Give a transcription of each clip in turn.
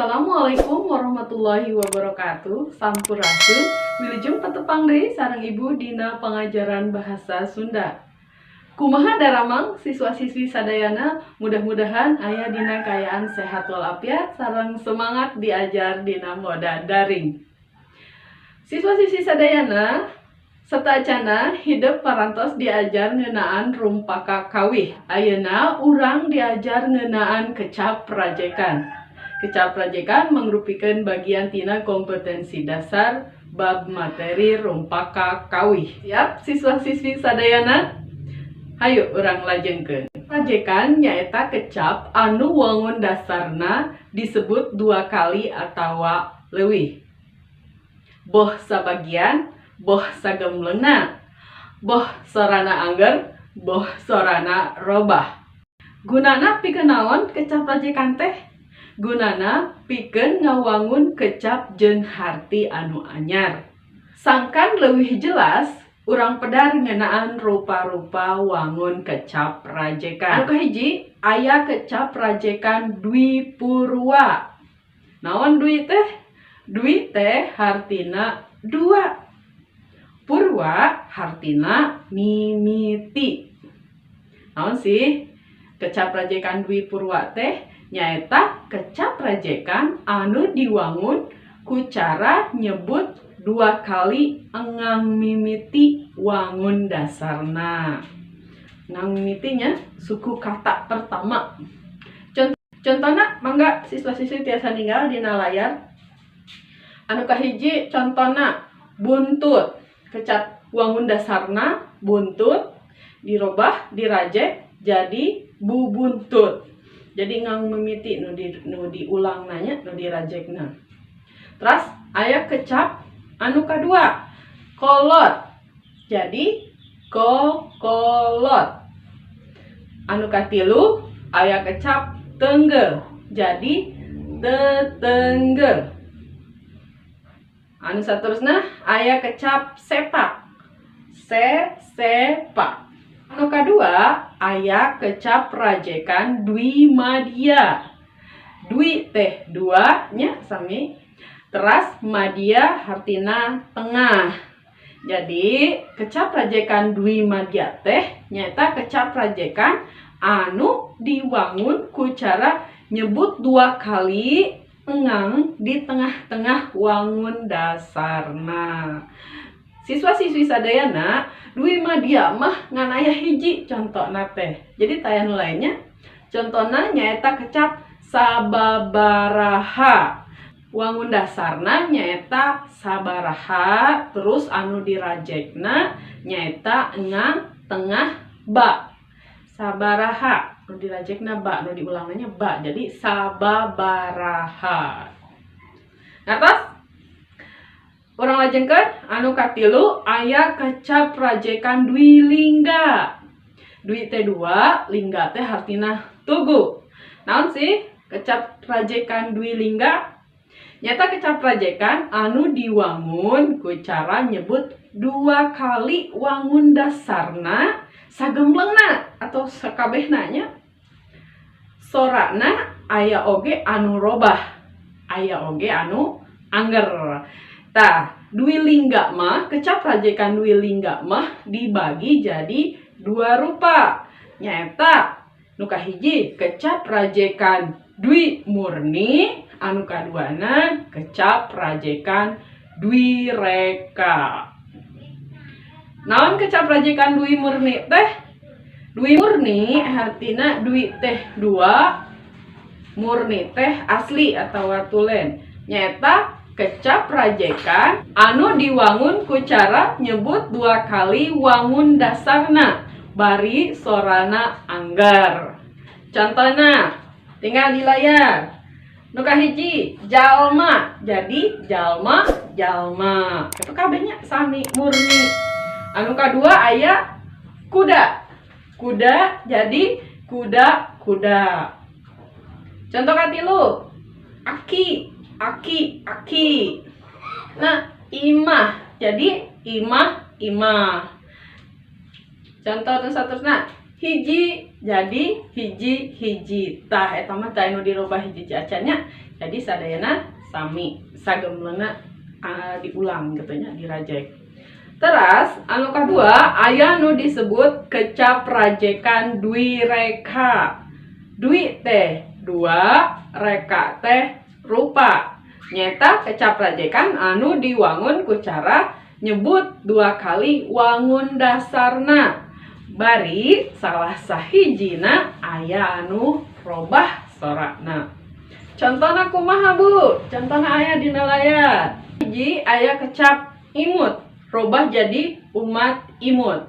Assalamualaikum warahmatullahi wabarakatuh. Sampurasun. Wilujeng patepang deui sareng Ibu dina pengajaran bahasa Sunda. Kumaha daramang siswa-siswi sadayana, mudah-mudahan aya dina kaayaan sehat walafiat sareng semangat diajar dina moda daring. Siswa-siswi sadayana satacana hidup parantos diajar ngeunaan rumpaka kawih. Ayeuna urang diajar ngeunaan kecap rajekan. Kecap rajekan mengrupikeun bagian tina kompetensi dasar bab materi rumpaka kawih. Siap siswa-siswi sadayana? Hayu urang lajengkeun. Rajekan nyaeta kecap anu wangun dasarna disebut dua kali atawa leuwih. Boh sabagian, boh sagemleungna, boh sorana angger, boh sorana robah. Gunana pikeun naon kecap rajekan teh? Gunana pikeun ngawangun kecap jeung harti anu anyar. Sangkan leuwih jelas, urang pedar ngeunaan rupa-rupa wangun kecap rajekan. Anu kahiji aya kecap rajekan Dwi Purwa. Naon dwi teh? Dwi teh hartina dua. Purwa hartina mimiti. Naon sih kecap rajekan Dwi Purwa teh? Nyaeta kecap rajekan anu diwangun ku cara nyebut dua kali engang mimiti wangun dasarna. Engang mimitinya suku kata pertama. Contohna mangga siswa-siswi tiasa ninggal dina layar. Anu kahiji contohna buntut. Kecap wangun dasarna buntut dirobah dirajek jadi bubuntut. Jadi ngang mimiti nu diulang nanya nu dirajekna. Terus aya kecap anu kadua kolot. Jadi kokolot. Anu katilu aya kecap tenggel. Jadi tetenggel. Anu saterusna aya kecap sepak. Sepak. Anu kadua aya kecap rajekan Dwi Madya. Dwi teh dua nya sami. Teras madya hartina tengah. Jadi kecap rajekan Dwi Madya teh nyata kecap rajekan anu diwangun ku cara nyebut dua kali engang di tengah-tengah wangun dasarna. Siswa-siswi sadayana Dwi Madya mah ngan aya hiji contohna teh. Jadi taya nu lainnya contohna nyaeta kecap sababaraha. Wangun dasarna nyaeta sabaraha, terus anu dirajekna nyaeta engang tengah ba. Sabaraha, anu dirajekna ba, anu diulangna ba. Jadi sababaraha. Ngartos? Urang lajengkeun anu katilu aya kecap rajekan Dwi Lingga. Dwi teh dua, lingga teh hartina tugu. Naon sih kecap rajekan Dwi Lingga? Nyata kecap rajekan anu diwangun ku cara nyebut dua kali wangun dasarna sagemleungna atau sakabehna nya. Sorana aya oge anu robah, aya oge anu angger. Tah, Dwi Lingga mah, kecap rajekan Dwi Lingga mah dibagi jadi dua rupa. Nyaeta nu kahiji kecap rajekan Dwi Murni, anu kaduana kecap rajekan Dwi Reka. Naon kecap rajekan Dwi Murni teh? Dwi Murni artina Dwi teh dua, murni teh asli atau tulen. Nyaeta kecap rajekan anu diwangun ku cara nyebut dua kali wangun dasarna bari sorana anggar. Contohna tinggal di layar. Nu kahiji jalma, jadi jalma jalma. Itu kabehnya sami murni. Anu kadua aya kuda. Kuda jadi kuda kuda. Contoh katilu aki. Aki. Nah, imah. Jadi imah. Contoh saterusna hiji jadi hiji-hiji. Tah eta mah tah anu dirubah hiji acanya. Jadi sadayana sami. Sagemleuna diulang gitu nya, dirajek. Terus anu kadua aya nu disebut kecap rajekan dwi reka. Dwi teh dua, reka teh rupa. Nyata kecap rajekan anu diwangun ku cara nyebut dua kali wangun dasarna. Bari salah sahijina aya anu robah sorakna. Contohna kumaha Bu? Contohna aya dina layar. Hiji aya kecap imut, robah jadi umat imut.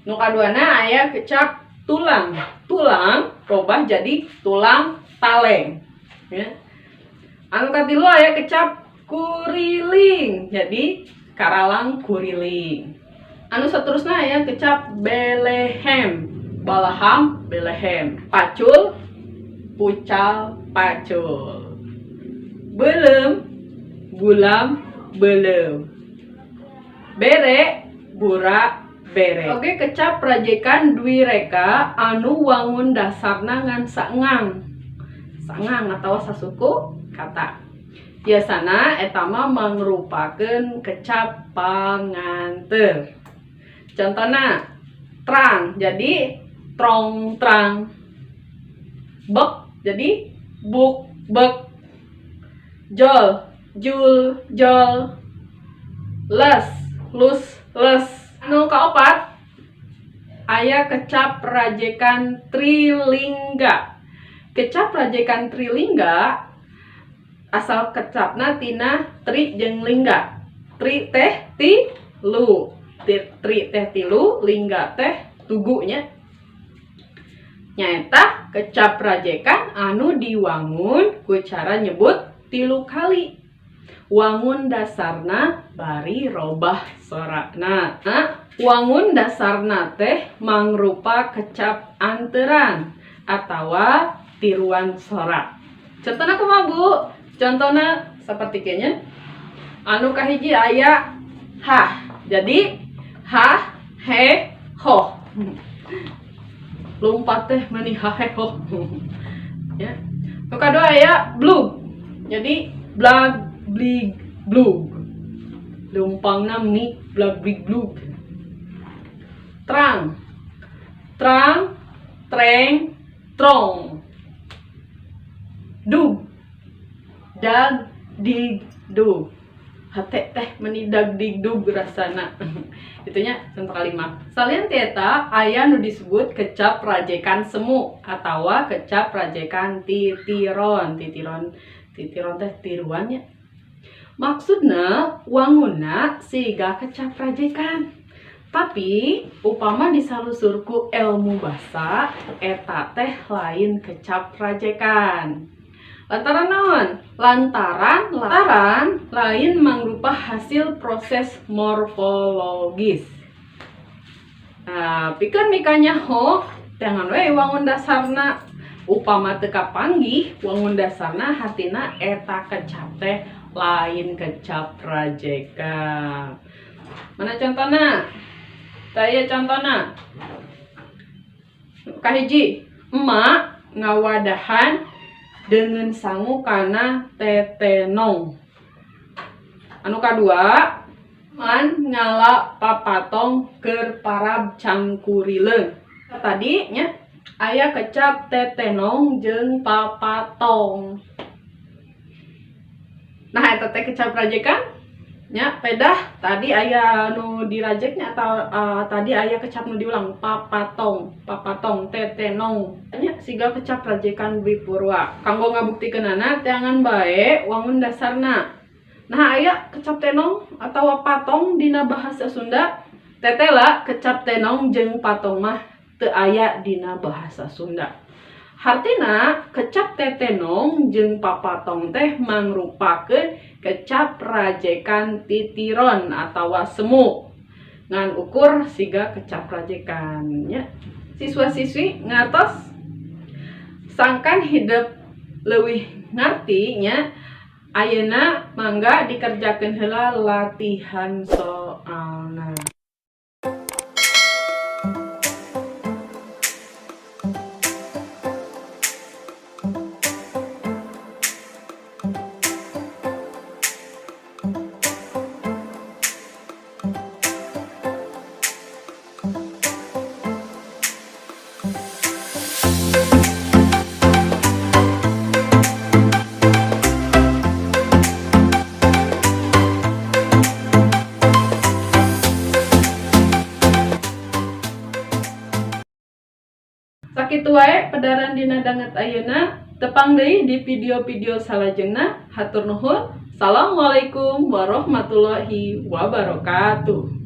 Nu kaduana aya kecap tulang. Tulang robah jadi tulang taleng. Ya. Anu katilu aya kecap kuriling. Jadi karalang kuriling. Anu saterusna aya kecap belehem. Balaham belehem. Pacul pucal pacul. Belem bulam belem. Bere bura bere. Oke, kecap rajekan dwi reka anu wangun dasarna ngan saengang. Saengang atawa sasuku kata. Biasana eta mah mangrupakeun kecap panganteur. Contohna trang jadi trong trang. Bek jadi buk bek. Jol jul jol. Les lus les. Anu kaopat aya kecap rajekan trilingga. Kecap rajekan trilingga asal kecapna tina tri jeung lingga. Tri teh tilu. Tri teh tilu, lingga teh tugu nya. Nyaeta kecap rajekan anu diwangun ku cara nyebut tilu kali. Wangun dasarna bari robah sorakna. Wangun dasarna teh mangrupa kecap anteran atawa tiruan sorak. Contohna kumaha Bu? Contohna saperti kenya. Anu kahiji aya hah. Jadi hah, he, ho. Lompat teh meni ha he ho. Ya. Nu kadua aya blug. Jadi blag blig blug. Lumpangna meni blag blig blug. Trang. Trang, treng, trong. Dug. Dag, dig, dug. Hate teh meni dag dig dug rasana. Itunya contoh kalimat. Salian tieta aya nu disebut kecap rajekan semu atawa kecap rajekan titiron. Titiron teh tiruannya. Maksudna wangunna siga kecap rajekan. Tapi upama disalusurku ilmu basa eta teh lain kecap rajekan. Lantaran naon? Lantaran lain mangrupa hasil proses morfologis. Nah, pikeun mikanya ho, jangan we wangun dasarna upama teu kapanggih wangun dasarna hartina eta kecap teh lain kecap rajekan. Mana contohna? Taya contohna. Kahiji, emak ngawadahan dengan sangu kana tetenong. Anu kadua, man ngala papatong keur parab cangkurileun. Tadi nya aya kecap tetenong jeung papatong. Nah eta teh kecap rajekan nya pedah tadi aya nu dirajeknya atau tadi aya kecap nu diulang papatong tetenong nya siga kecap rajekan bipurwa. Kanggo ngabuktikeunana teangan bae wangun dasarna. Nah aya kecap tenong atau patong dina bahasa Sunda. Tetela kecap tenong jeung patong mah teu aya dina bahasa Sunda. Hartina kecap tetenong jeung papatong teh mangrupakeun kecap rajekan titiron atawa semu ngan ukur siga kecap rajekan nya. Siswa-siswi ngatos sangkan hidup leuwih ngarti nya. Ayeuna mangga dikerjakeun heula latihan soalna. kesadaran dina danget ayeuna. Tepang deui di video-video salajengna. Hatur nuhun. Assalamualaikum warahmatullahi wabarakatuh.